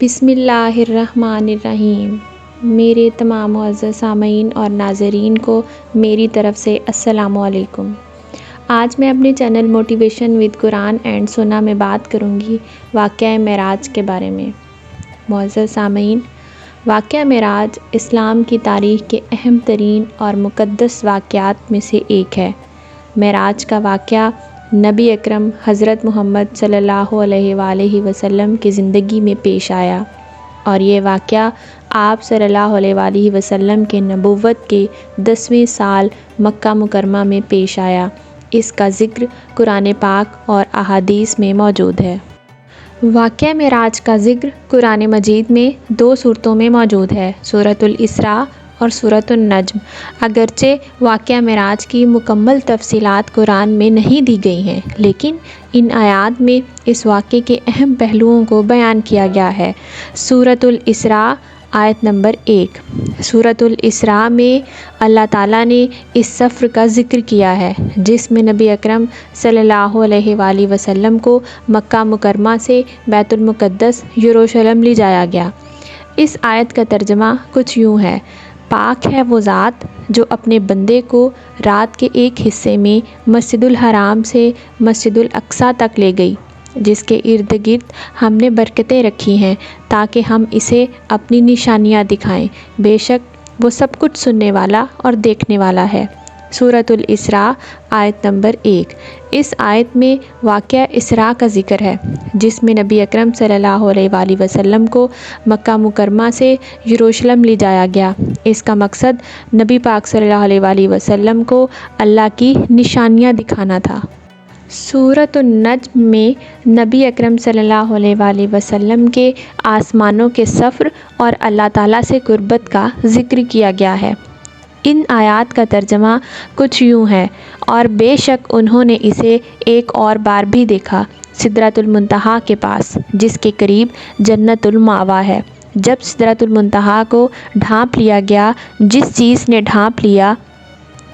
بسم اللہ الرحمن الرحیم۔ میرے تمام معزز سامعین اور ناظرین کو میری طرف سے السلام علیکم۔ آج میں اپنے channel motivation with Quran and سنہ میں بات کروں گی واقعہ معراج کے بارے میں۔ معزز سامعین، واقعہ معراج اسلام کی تاریخ کے اہم ترین اور مقدس واقعات میں سے ایک ہے۔ معراج کا واقعہ نبی اکرم حضرت محمد صلی اللہ علیہ وآلہ وسلم کی زندگی میں پیش آیا، اور یہ واقعہ آپ صلی اللہ علیہ وآلہ وسلم کے نبوت کے 10ویں سال مکہ مکرمہ میں پیش آیا۔ اس کا ذکر قرآن پاک اور احادیث میں موجود ہے۔ واقعہ معراج کا ذکر قرآن مجید میں 2 صورتوں میں موجود ہے، سورۃ الاسراء اور سورۃ النجم۔ اگرچہ واقعہ معراج کی مکمل تفصیلات قرآن میں نہیں دی گئی ہیں، لیکن ان آیات میں اس واقعے کے اہم پہلوؤں کو بیان کیا گیا ہے۔ سورۃ الاسراء آیت نمبر 1۔ سورۃ الاسراء میں اللہ تعالیٰ نے اس سفر کا ذکر کیا ہے جس میں نبی اکرم صلی اللہ علیہ وآلہ وسلم کو مکہ مکرمہ سے بیت المقدس یروشلم لے جایا گیا۔ اس آیت کا ترجمہ کچھ یوں ہے: پاک ہے وہ ذات جو اپنے بندے کو رات کے ایک حصے میں مسجد الحرام سے مسجد الاقصیٰ تک لے گئی، جس کے ارد گرد ہم نے برکتیں رکھی ہیں تاکہ ہم اسے اپنی نشانیاں دکھائیں۔ بے شک وہ سب کچھ سننے والا اور دیکھنے والا ہے۔ سورۃ الاسراء آیت نمبر 1۔ اس آیت میں واقعہ اسراء کا ذکر ہے جس میں نبی اکرم صلی اللہ علیہ وآلہ وسلم کو مکہ مکرمہ سے یروشلم لے جایا گیا۔ اس کا مقصد نبی پاک صلی اللہ علیہ وآلہ وسلم کو اللہ کی نشانیاں دکھانا تھا۔ سورۃ النجم میں نبی اکرم صلی اللہ علیہ وآلہ وسلم کے آسمانوں کے سفر اور اللہ تعالیٰ سے قربت کا ذکر کیا گیا ہے۔ ان آیات کا ترجمہ کچھ یوں ہے: اور بے شک انہوں نے اسے ایک اور بار بھی دیکھا، سدرۃ المنتہا کے پاس، جس کے قریب جنت المأویٰ ہے۔ جب سدرۃ المنتہا کو ڈھانپ لیا گیا، جس چیز نے ڈھانپ لیا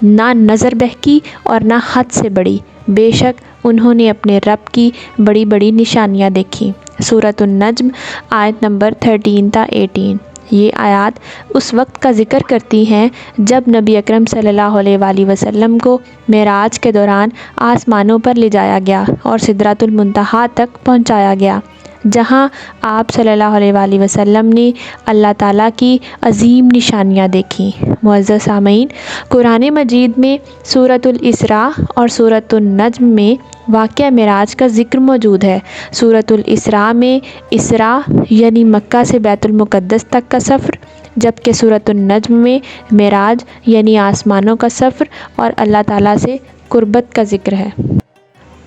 نہ نظر بہکی اور نہ حد سے بڑی، بے شک انہوں نے اپنے رب کی بڑی بڑی نشانیاں دیکھیں۔ سورۃ النجم آیت نمبر 13 تا 18۔ یہ آیات اس وقت کا ذکر کرتی ہیں جب نبی اکرم صلی اللہ علیہ وآلہ وسلم کو معراج کے دوران آسمانوں پر لے جایا گیا اور سدرۃ المنتہا تک پہنچایا گیا، جہاں آپ صلی اللہ علیہ وآلہ وسلم نے اللہ تعالیٰ کی عظیم نشانیاں دیکھیں۔ معزز سامعین، قرآن مجید میں سورۃ الاسراء اور سورۃ النجم میں واقعہ معراج کا ذکر موجود ہے۔ سورۃ الاسراء میں اسراء یعنی مکہ سے بیت المقدس تک کا سفر، جبکہ سورۃ النجم میں معراج یعنی آسمانوں کا سفر اور اللہ تعالیٰ سے قربت کا ذکر ہے۔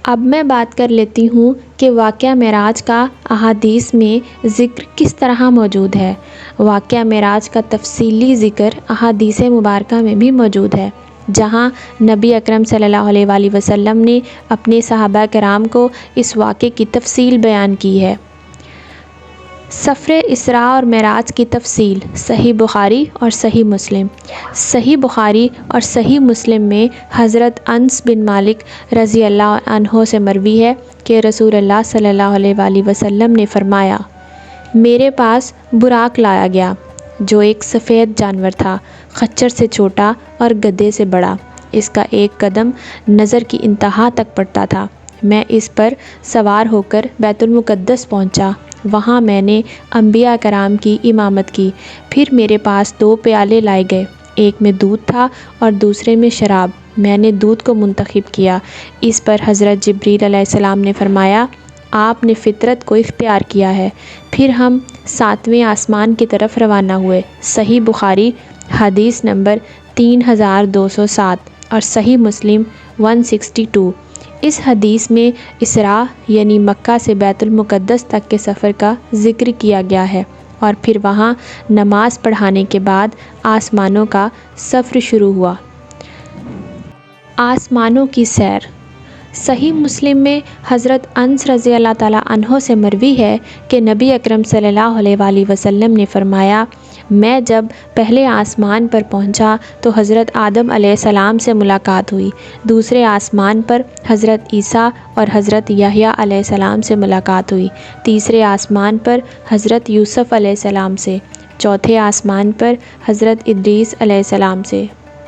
اب میں بات کر لیتی ہوں کہ واقعہ معراج کا احادیث میں ذکر کس طرح موجود ہے۔ واقعہ معراج کا تفصیلی ذکر احادیث مبارکہ میں بھی موجود ہے، جہاں نبی اکرم صلی اللہ علیہ وآلہ وسلم نے اپنے صحابہ کرام کو اس واقعے کی تفصیل بیان کی ہے۔ سفر اسراء اور معراج کی تفصیل صحیح بخاری اور صحیح مسلم۔ صحیح بخاری اور صحیح مسلم میں حضرت انس بن مالک رضی اللہ عنہ سے مروی ہے کہ رسول اللہ صلی اللہ علیہ وآلہ وسلم نے فرمایا: میرے پاس براق لایا گیا جو ایک سفید جانور تھا، خچر سے چھوٹا اور گدھے سے بڑا۔ اس کا ایک قدم نظر کی انتہا تک پڑتا تھا۔ میں اس پر سوار ہو کر بیت المقدس پہنچا۔ وہاں میں نے انبیاء کرام کی امامت کی۔ پھر میرے پاس 2 پیالے لائے گئے، ایک میں دودھ تھا اور دوسرے میں شراب۔ میں نے دودھ کو منتخب کیا۔ اس پر حضرت جبریل علیہ السلام نے فرمایا: آپ نے فطرت کو اختیار کیا ہے۔ پھر ہم 7ویں آسمان کی طرف روانہ ہوئے۔ صحیح بخاری حدیث نمبر 3207 اور صحیح مسلم 162۔ اس حدیث میں اسراء یعنی مکہ سے بیت المقدس تک کے سفر کا ذکر کیا گیا ہے، اور پھر وہاں نماز پڑھانے کے بعد آسمانوں کا سفر شروع ہوا۔ آسمانوں کی سیر۔ صحیح مسلم میں حضرت انس رضی اللہ تعالیٰ عنہ سے مروی ہے کہ نبی اکرم صلی اللہ علیہ وآلہ وسلم نے فرمایا: میں جب پہلے آسمان پر پہنچا تو حضرت آدم علیہ السلام سے ملاقات ہوئی، دوسرے آسمان پر حضرت عیسیٰ اور حضرت یحییٰ علیہ السلام سے ملاقات ہوئی، تیسرے آسمان پر حضرت یوسف علیہ السلام سے، چوتھے آسمان پر حضرت ادریس علیہ السلام سے،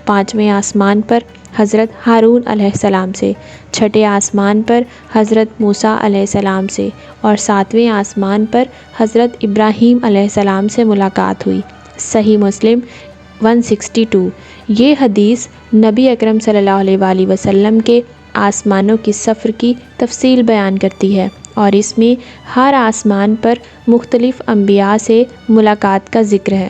پانچویں آسمان پر حضرت ہارون علیہ السلام سے، چھٹے آسمان پر حضرت موسیٰ علیہ السلام سے، اور ساتویں آسمان پر حضرت ابراہیم علیہ السلام سے ملاقات ہوئی۔ صحیح مسلم 162۔ یہ حدیث نبی اکرم صلی اللہ علیہ وآلہ وسلم کے آسمانوں کی سفر کی تفصیل بیان کرتی ہے، اور اس میں ہر آسمان پر مختلف انبیاء سے ملاقات کا ذکر ہے۔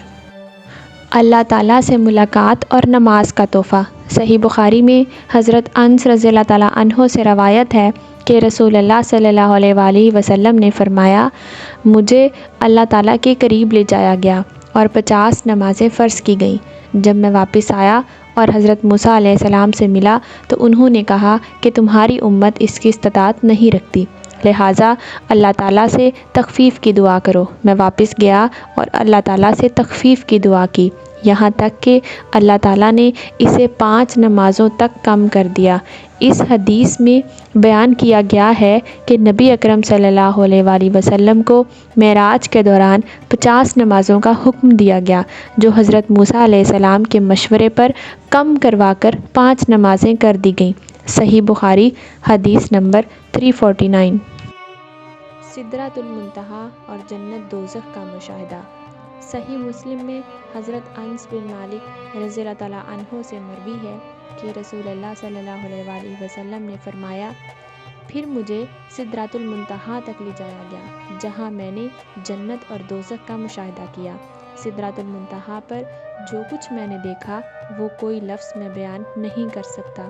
اللہ تعالیٰ سے ملاقات اور نماز کا تحفہ۔ صحیح بخاری میں حضرت انس رضی اللہ تعالیٰ عنہ سے روایت ہے کہ رسول اللہ صلی اللہ علیہ وآلہ وسلم نے فرمایا، مجھے اللہ تعالیٰ کے قریب لے جایا گیا اور 50 نمازیں فرض کی گئیں۔ جب میں واپس آیا اور حضرت موسیٰ علیہ السلام سے ملا تو انہوں نے کہا کہ تمہاری امت اس کی استطاعت نہیں رکھتی، لہٰذا اللہ تعالیٰ سے تخفیف کی دعا کرو۔ میں واپس گیا اور اللہ تعالیٰ سے تخفیف کی دعا کی، یہاں تک کہ اللہ تعالیٰ نے اسے 5 نمازوں تک کم کر دیا۔ اس حدیث میں بیان کیا گیا ہے کہ نبی اکرم صلی اللہ علیہ وآلہ وسلم کو معراج کے دوران 50 نمازوں کا حکم دیا گیا، جو حضرت موسیٰ علیہ السلام کے مشورے پر کم کروا کر 5 نمازیں کر دی گئیں۔ صحیح بخاری حدیث نمبر 349۔ سدرۃ المنتہا اور جنت دوزخ کا مشاہدہ۔ صحیح مسلم میں حضرت انس بن مالک رضی اللہ تعالیٰ عنہ سے مروی ہے کہ رسول اللہ صلی اللہ علیہ وآلہ وسلم نے فرمایا، پھر مجھے سدرۃ المنتہا تک لے جایا گیا، جہاں میں نے جنت اور دوزخ کا مشاہدہ کیا۔ سدرۃ المنتہا پر جو کچھ میں نے دیکھا وہ کوئی لفظ میں بیان نہیں کر سکتا۔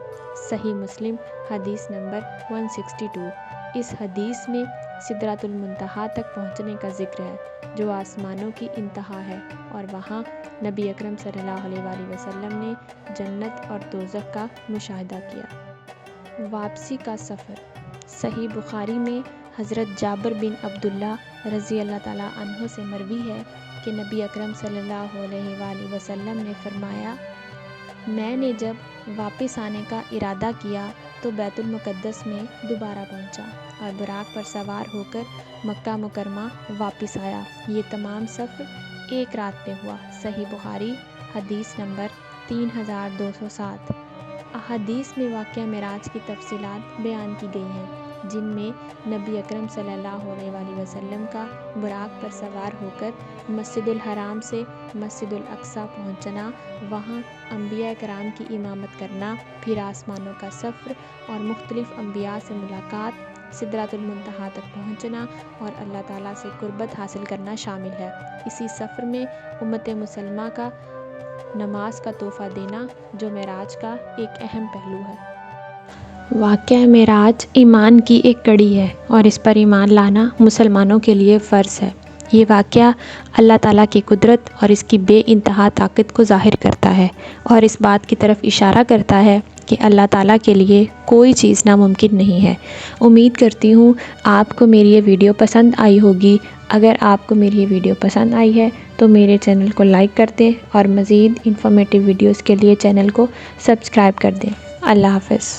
صحیح مسلم حدیث نمبر 162۔ اس حدیث میں سدرۃ المنتہا تک پہنچنے کا ذکر ہے، جو آسمانوں کی انتہا ہے، اور وہاں نبی اکرم صلی اللہ علیہ وآلہ وسلم نے جنت اور دوزخ کا مشاہدہ کیا۔ واپسی کا سفر۔ صحیح بخاری میں حضرت جابر بن عبداللہ رضی اللہ تعالیٰ عنہ سے مروی ہے کہ نبی اکرم صلی اللہ علیہ وآلہ وسلم نے فرمایا، میں نے جب واپس آنے کا ارادہ کیا تو بیت المقدس میں دوبارہ پہنچا اور براق پر سوار ہو کر مکہ مکرمہ واپس آیا۔ یہ تمام سفر ایک رات میں ہوا۔ صحیح بخاری حدیث نمبر 3207۔ احادیث میں واقعہ معراج کی تفصیلات بیان کی گئی ہیں، جن میں نبی اکرم صلی اللہ علیہ وآلہ وسلم کا براق پر سوار ہو کر مسجد الحرام سے مسجد الاقصیٰ پہنچنا، وہاں انبیاء کرام کی امامت کرنا، پھر آسمانوں کا سفر اور مختلف انبیاء سے ملاقات، سدرۃ المنتہا تک پہنچنا اور اللہ تعالیٰ سے قربت حاصل کرنا شامل ہے۔ اسی سفر میں امت مسلمہ کا نماز کا تحفہ دینا، جو معراج کا ایک اہم پہلو ہے۔ واقعہ معراج ایمان کی ایک کڑی ہے اور اس پر ایمان لانا مسلمانوں کے لیے فرض ہے۔ یہ واقعہ اللہ تعالیٰ کی قدرت اور اس کی بے انتہا طاقت کو ظاہر کرتا ہے اور اس بات کی طرف اشارہ کرتا ہے کہ اللہ تعالیٰ کے لیے کوئی چیز ناممکن نہیں ہے۔ امید کرتی ہوں آپ کو میری یہ ویڈیو پسند آئی ہوگی۔ اگر آپ کو میری یہ ویڈیو پسند آئی ہے تو میرے چینل کو لائک کر دیں اور مزید انفارمیٹیو ویڈیوز کے لیے چینل کو سبسکرائب کر دیں۔ اللہ حافظ۔